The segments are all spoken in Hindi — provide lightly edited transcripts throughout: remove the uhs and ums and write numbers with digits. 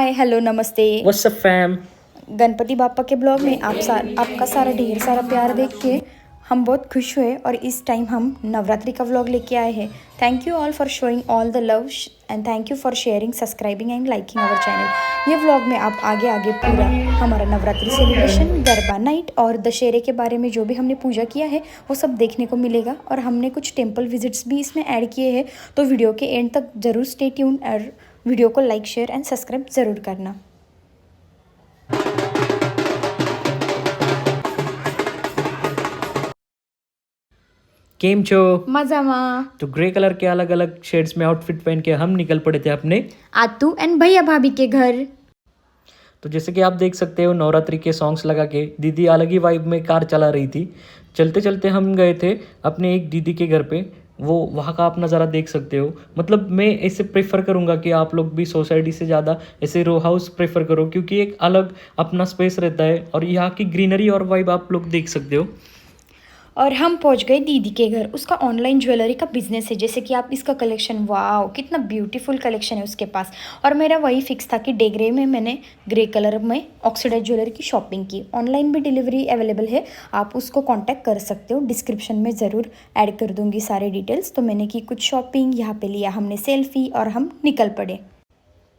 हाय हेलो नमस्ते। What's up fam. Ganpati Bappa के ब्लॉग में आपका सारा ढेर सारा प्यार देख के हम बहुत खुश हुए और इस टाइम हम नवरात्रि का व्लॉग लेके आए हैं। Thank you all for showing all the love and thank you for sharing, subscribing and liking our channel. ये व्लॉग में आप आगे आगे पूरा हमारा नवरात्रि सेलिब्रेशन, गरबा नाइट और दशहरे के बारे में जो भी हमने पूजा किया है वो सब देखने को मिलेगा। और हमने कुछ टेम्पल विजिट्स भी इसमें ऐड किए हैं, तो वीडियो के एंड तक ज़रूर स्टे ट्यून और वीडियो को लाइक शेयर एंड सब्सक्राइब ज़रूर करना। केम छो मजामा। तो ग्रे कलर के अलग अलग शेड्स में आउटफिट पहन के हम निकल पड़े थे अपने आतू एंड भैया भाभी के घर। तो जैसे कि आप देख सकते हो नवरात्रि के सॉन्ग्स लगा के दीदी अलग ही वाइब में कार चला रही थी। चलते चलते हम गए थे अपने एक दीदी के घर पे। वो वहाँ का आप नज़ारा देख सकते हो। मतलब मैं ऐसे प्रेफर करूँगा कि आप लोग भी सोसाइटी से ज़्यादा ऐसे रो हाउस प्रेफर करो, क्योंकि एक अलग अपना स्पेस रहता है और यहाँ की ग्रीनरी और वाइब आप लोग देख सकते हो। और हम पहुंच गए दीदी के घर। उसका ऑनलाइन ज्वेलरी का बिजनेस है, जैसे कि आप इसका कलेक्शन, वाह कितना ब्यूटीफुल कलेक्शन है उसके पास। और मेरा वही फिक्स था कि डे ग्रे में मैंने ग्रे कलर में ऑक्सीडाइज ज्वेलरी की शॉपिंग की। ऑनलाइन भी डिलीवरी अवेलेबल है, आप उसको कांटेक्ट कर सकते हो। डिस्क्रिप्शन में ज़रूर ऐड कर दूंगी सारे डिटेल्स। तो मैंने की कुछ शॉपिंग, यहाँ पे लिया हमने सेल्फी और हम निकल पड़े।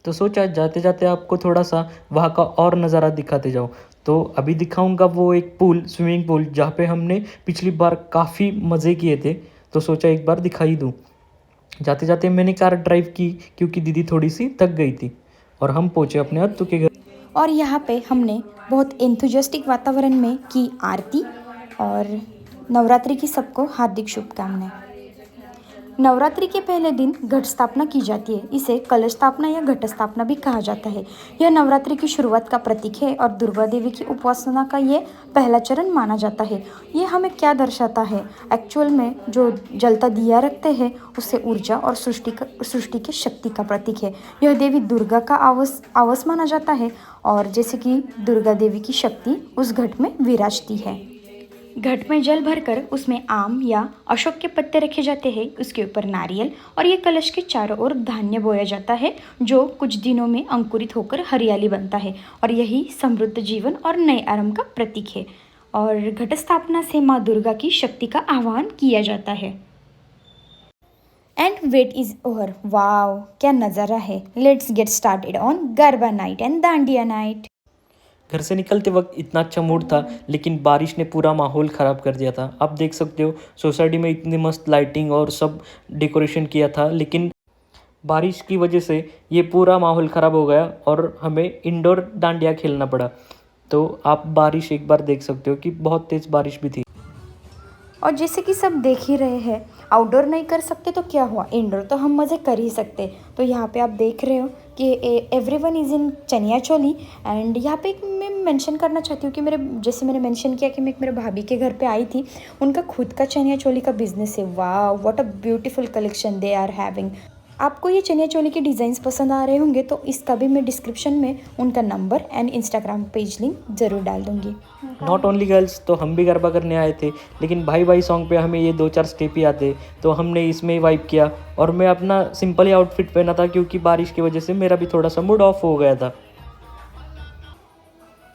तो सोचा जाते जाते आपको थोड़ा सा वहाँ का और नज़ारा दिखाते जाओ। तो अभी दिखाऊंगा वो एक पूल, स्विमिंग पूल, जहाँ पे हमने पिछली बार काफ़ी मज़े किए थे। तो सोचा एक बार दिखा ही दूँ। जाते जाते मैंने कार ड्राइव की क्योंकि दीदी थोड़ी सी थक गई थी और हम पहुँचे अपने अत्तू के घर। और यहाँ पे हमने बहुत एंथुजियास्टिक वातावरण में की आरती। और नवरात्रि की सबको हार्दिक शुभकामनाएं। नवरात्रि के पहले दिन घट स्थापना की जाती है। इसे कलश स्थापना या घट स्थापना भी कहा जाता है। यह नवरात्रि की शुरुआत का प्रतीक है और दुर्गा देवी की उपासना का ये पहला चरण माना जाता है। ये हमें क्या दर्शाता है? एक्चुअल में जो जलता दिया रखते हैं उससे ऊर्जा और सृष्टि के शक्ति का प्रतीक है। यह देवी दुर्गा का आवास माना जाता है और जैसे कि दुर्गा देवी की शक्ति उस घट में विराजती है। घट में जल भरकर उसमें आम या अशोक के पत्ते रखे जाते हैं, उसके ऊपर नारियल, और ये कलश के चारों ओर धान्य बोया जाता है जो कुछ दिनों में अंकुरित होकर हरियाली बनता है। और यही समृद्ध जीवन और नए आरंभ का प्रतीक है। और घट स्थापना से माँ दुर्गा की शक्ति का आह्वान किया जाता है। And wait is over. Wow क्या नज़ारा है। Let's get started on garba night and dandiya night. घर से निकलते वक्त इतना अच्छा मूड था, लेकिन बारिश ने पूरा माहौल ख़राब कर दिया था। आप देख सकते हो सोसाइटी में इतनी मस्त लाइटिंग और सब डेकोरेशन किया था, लेकिन बारिश की वजह से ये पूरा माहौल ख़राब हो गया और हमें इंडोर डांडिया खेलना पड़ा। तो आप बारिश एक बार देख सकते हो कि बहुत तेज़ बारिश भी थी। और जैसे कि सब देख ही रहे हैं, आउटडोर नहीं कर सकते तो क्या हुआ, इंडोर तो हम मज़े कर ही सकते। तो यहाँ पे आप देख रहे हो कि everyone is in chaniya choli. And यहाँ पे एक मैं मेंशन करना चाहती हूँ कि जैसे मैंने मेंशन किया कि मैं एक मेरे भाभी के घर पे आई थी, उनका खुद का चनिया चोली का बिजनेस है। वाह what a beautiful collection they are having. आपको ये चनिया चोली के डिज़ाइंस पसंद आ रहे होंगे तो इसका भी मैं डिस्क्रिप्शन में उनका number and Instagram page link ज़रूर डाल दूँगी। नॉट ओनली गर्ल्स, तो हम भी गरबा करने आए थे, लेकिन भाई भाई सॉन्ग पे हमें ये 2-4 स्टेप ही आते, तो हमने इसमें ही वाइब किया। और मैं अपना सिंपल ही आउटफिट पहना था क्योंकि बारिश की वजह से मेरा भी थोड़ा सा मूड ऑफ हो गया था।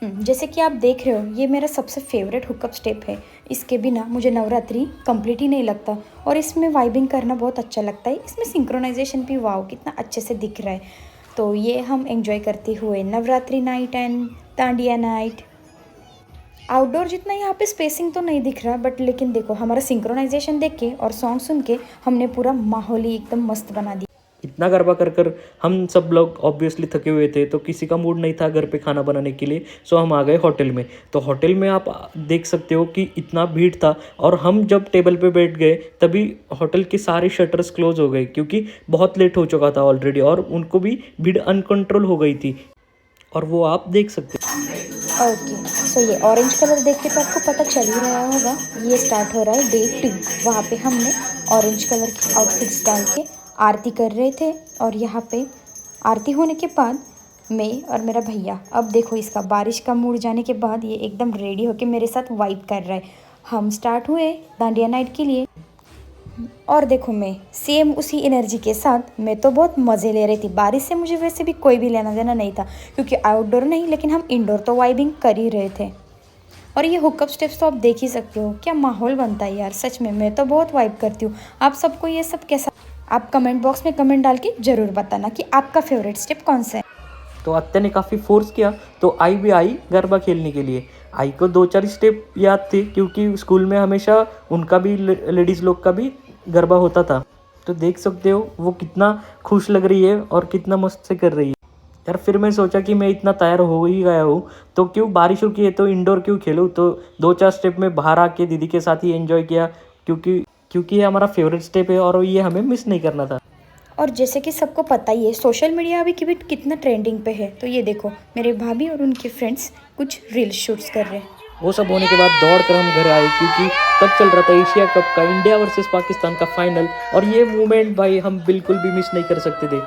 जैसे कि आप देख रहे हो ये मेरा सबसे फेवरेट हुकअप स्टेप है। इसके बिना मुझे नवरात्रि कंप्लीट ही नहीं लगता। और इसमें वाइबिंग करना बहुत अच्छा लगता है। इसमें सिंक्रोनाइजेशन भी वाओ कितना अच्छे से दिख रहा है। तो ये हम एंजॉय करते हुए Navratri night and dandiya night. Outdoor जितना यहाँ पे स्पेसिंग तो नहीं दिख रहा, बट लेकिन देखो हमारा सिंक्रोनाइजेशन देख के और सॉन्ग सुन के हमने पूरा माहौल ही एकदम मस्त बना दिया। इतना गरबा कर कर हम सब लोग ऑब्वियसली थके हुए थे, तो किसी का मूड नहीं था घर पे खाना बनाने के लिए। सो हम आ गए होटल में। तो होटल में आप देख सकते हो कि इतना भीड़ था, और हम जब टेबल पे बैठ गए तभी होटल के सारे शटर्स क्लोज हो गए क्योंकि बहुत लेट हो चुका था ऑलरेडी, और उनको भी भीड़ अनकंट्रोल हो गई थी। और वो आप देख सकते हो। ओके सो ये ऑरेंज कलर देख के तो आपको पता चल ही रहा होगा ये स्टार्ट हो रहा है डे 2। वहाँ पे हमने ऑरेंज कलर की आउटफिट्स डाल के आरती कर रहे थे। और यहाँ पे आरती होने के बाद मैं और मेरा भैया, अब देखो इसका बारिश का मूड जाने के बाद ये एकदम रेडी होके मेरे साथ वाइब कर रहा है। हम स्टार्ट हुए दांडिया नाइट के लिए। और देखो मैं सेम उसी एनर्जी के साथ मैं तो बहुत मज़े ले रही थी। बारिश से मुझे वैसे भी कोई भी लेना देना नहीं था, क्योंकि आउटडोर नहीं लेकिन हम इंडोर तो वाइबिंग कर ही रहे थे। और ये हुकअप स्टेप्स तो आप देख ही सकते हो, क्या माहौल बनता है यार। सच में मैं तो बहुत वाइब करती हूँ। आप सबको ये सब कैसा, आप कमेंट बॉक्स में कमेंट डाल के ज़रूर बताना कि आपका फेवरेट स्टेप कौन सा है। तो आत्या ने काफ़ी फोर्स किया तो आई भी आई गरबा खेलने के लिए। आई को 2-4 स्टेप याद थे क्योंकि स्कूल में हमेशा उनका भी लेडीज़ लोग का भी गरबा होता था। तो देख सकते हो वो कितना खुश लग रही है और कितना मस्त से कर रही है यार। फिर मैं सोचा कि मैं इतना तैयार हो ही गया हूँ तो क्यों बारिश रुकी है तो इंडोर क्यों खेलूँ। तो 2-4 स्टेप में बाहर आके दीदी के साथ ही एंजॉय किया, क्योंकि ये हमारा फेवरेट स्टेप है और ये हमें मिस नहीं करना था। और जैसे कि सबको पता ही है, सोशल मीडिया अभी कितना ट्रेंडिंग पे है। तो ये देखो मेरे भाभी और उनके फ्रेंड्स कुछ रील शूट्स कर रहे हैं। वो सब होने के बाद दौड़ कर हम घर आए क्योंकि तब चल रहा था एशिया कप का इंडिया वर्सेस पाकिस्तान का फाइनल, और ये मोमेंट भाई हम बिल्कुल भी मिस नहीं कर सकते थे।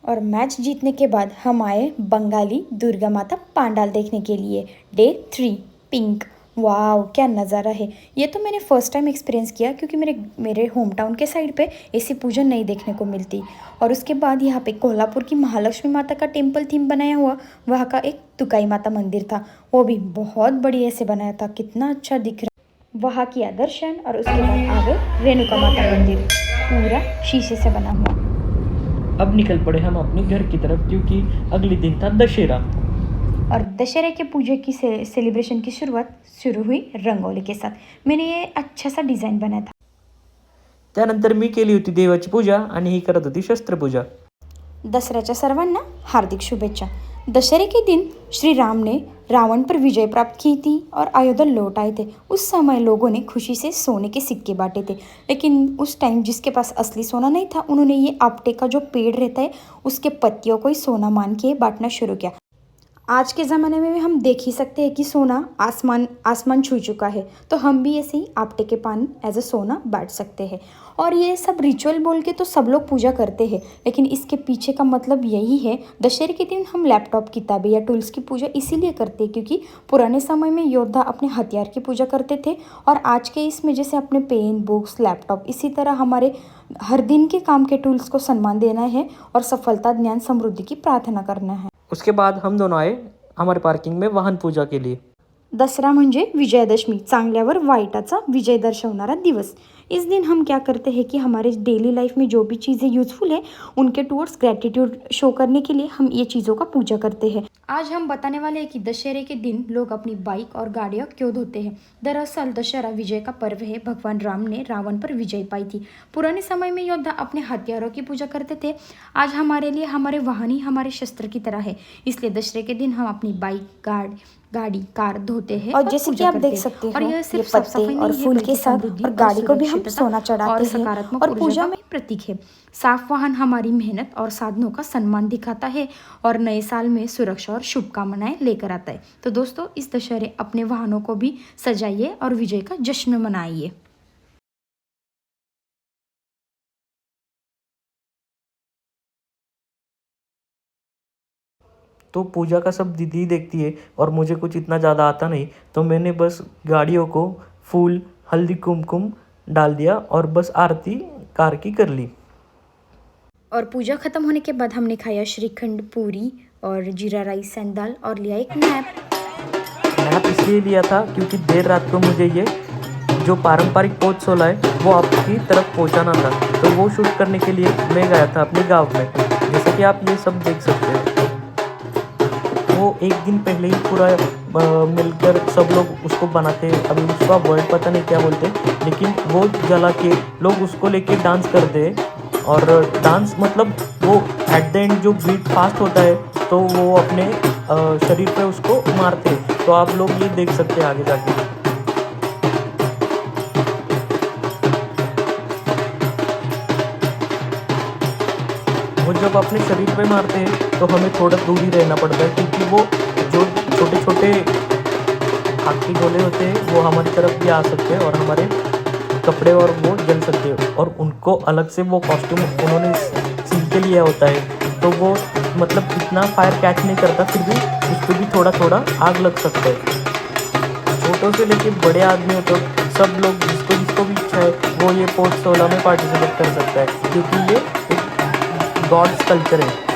और मैच जीतने के बाद हम आए बंगाली दुर्गा माता पांडाल देखने के लिए। Day 3 pink. वाह क्या नज़ारा है। ये तो मैंने फ़र्स्ट टाइम एक्सपीरियंस किया, क्योंकि मेरे होम टाउन के साइड पे ऐसी पूजन नहीं देखने को मिलती। और उसके बाद यहाँ पे कोल्हापुर की महालक्ष्मी माता का टेम्पल थीम बनाया हुआ वहाँ का एक तुकाई माता मंदिर था, वो भी बहुत बढ़िया से बनाया था, कितना अच्छा दिख रहा। वहाँ किया दर्शन और उसके बाद आ गए रेणुका माता मंदिर, पूरा शीशे से बना हुआ। अब निकल पड़े हम अपने घर की तरफ क्योंकि अगले दिन था दशहरा। और दशहरे के पूजा की सेलिब्रेशन की शुरुआत शुरू हुई रंगोली के साथ। मैंने ये अच्छा सा डिज़ाइन बनाया था। त्यानंतर मी केली होती देवाची पूजा आणि ही करत होती शस्त्रपूजा। दसऱ्याच्या सर्वांना हार्दिक शुभेच्छा। दशहरे के दिन श्री राम ने रावण पर विजय प्राप्त की थी और अयोध्या लौट आए थे। उस समय लोगों ने खुशी से सोने के सिक्के बांटे थे, लेकिन उस टाइम जिसके पास असली सोना नहीं था उन्होंने ये आपटे का जो पेड़ रहता है उसके पत्तियों को ही सोना मान के बांटना शुरू किया। आज के ज़माने में भी हम देख ही सकते हैं कि सोना आसमान छू चुका है, तो हम भी ऐसे ही आपटे के पान एज अ सोना बांट सकते हैं। और ये सब रिचुअल बोल के तो सब लोग पूजा करते हैं, लेकिन इसके पीछे का मतलब यही है। दशहरे के दिन हम लैपटॉप, किताबें या टूल्स की पूजा इसीलिए करते हैं क्योंकि पुराने समय में योद्धा अपने हथियार की पूजा करते थे, और आज के इसमें जैसे अपने पेन, बुक्स, लैपटॉप, इसी तरह हमारे हर दिन के काम के टूल्स को सम्मान देना है और सफलता, ज्ञान, समृद्धि की प्रार्थना करना है। उसके बाद हम दोनों आए हमारे पार्किंग में वाहन पूजा के लिए। दसरा म्हणजे विजयादशमी, चांगल्यावर वाईटाचा विजय दर्शवणारा दिवस। इस दिन हम क्या करते हैं कि हमारे डेली लाइफ में जो भी चीज़ें यूज़फुल है उनके टूवर्ड्स ग्रैटिट्यूड शो करने के लिए हम ये चीज़ों का पूजा करते हैं। आज हम बताने वाले हैं कि दशहरे के दिन लोग अपनी बाइक और गाड़ियाँ क्यों धोते हैं। दरअसल दशहरा विजय का पर्व है। भगवान राम ने रावण पर विजय पाई थी। पुराने समय में योद्धा अपने हथियारों की पूजा करते थे। आज हमारे लिए हमारे वाहन ही हमारे शस्त्र की तरह है, इसलिए दशहरे के दिन हम अपनी बाइक, गाड़ी, कार धोते हैं। और जैसे कि आप देख सकते हो, और यह सिर्फ पत्ते और फूल के साथ और गाड़ी को भी हम सोना चढ़ाते हैं और पूजा में प्रतीक है। साफ वाहन हमारी मेहनत और साधनों का सम्मान दिखाता है और नए साल में सुरक्षा और शुभकामनाएं लेकर आता है। तो दोस्तों, इस दशहरे अपने वाहनों को भी सजाइए और विजय का जश्न मनाइए। तो पूजा का सब दीदी देखती है और मुझे कुछ इतना ज़्यादा आता नहीं, तो मैंने बस गाड़ियों को फूल, हल्दी, कुमकुम डाल दिया और बस आरती कार की कर ली। और पूजा खत्म होने के बाद हमने खाया श्रीखंड, पूरी और जीरा राइस एंड दाल और लिया एक नैप इसलिए लिया था क्योंकि देर रात को मुझे ये जो पारंपरिक पोच सोला है वो आपकी तरफ पहुंचाना था, तो वो शूट करने के लिए मैं गया था अपने गांव में, जैसे कि आप ये सब देख सकते हैं। वो एक दिन पहले ही पूरा मिलकर सब लोग उसको बनाते हैं। अभी उसका वर्ड पता नहीं क्या बोलते, लेकिन वो जला के लोग उसको लेके डांस करते हैं। और डांस मतलब वो एट द एंड जो बीट फास्ट होता है तो वो अपने शरीर पे उसको मारते हैं। तो आप लोग ये देख सकते हैं आगे जाके। वो जब अपने शरीर पे मारते हैं तो हमें थोड़ा दूर ही रहना पड़ता है, क्योंकि वो जो छोटे छोटे आग के गोले होते हैं वो हमारी तरफ भी आ सकते हैं और हमारे कपड़े और वो जल सकते हैं। और उनको अलग से वो कॉस्ट्यूम उन्होंने सील के लिया होता है, तो वो मतलब इतना फायर कैच नहीं करता, फिर भी उस पर भी थोड़ा थोड़ा आग लग सकता है। छोटों से लेके बड़े आदमियों तक सब लोग जिसको भी इच्छा है वो ये पोस्ट 16 में पार्टिसिपेट कर सकता है, क्योंकि ये एक गॉड्स कल्चर है।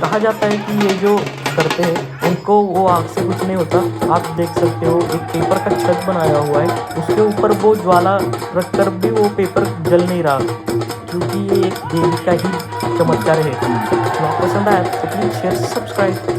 कहा जाता है कि ये जो करते हैं उनको वो आग से कुछ नहीं होता। आप देख सकते हो एक पेपर का छत बनाया हुआ है, उसके ऊपर वो ज्वाला रखकर भी वो पेपर जल नहीं रहा, क्योंकि ये एक देवी का ही चमत्कार है। तो आप पसंद आया तो प्लीज़ शेयर सब्सक्राइब।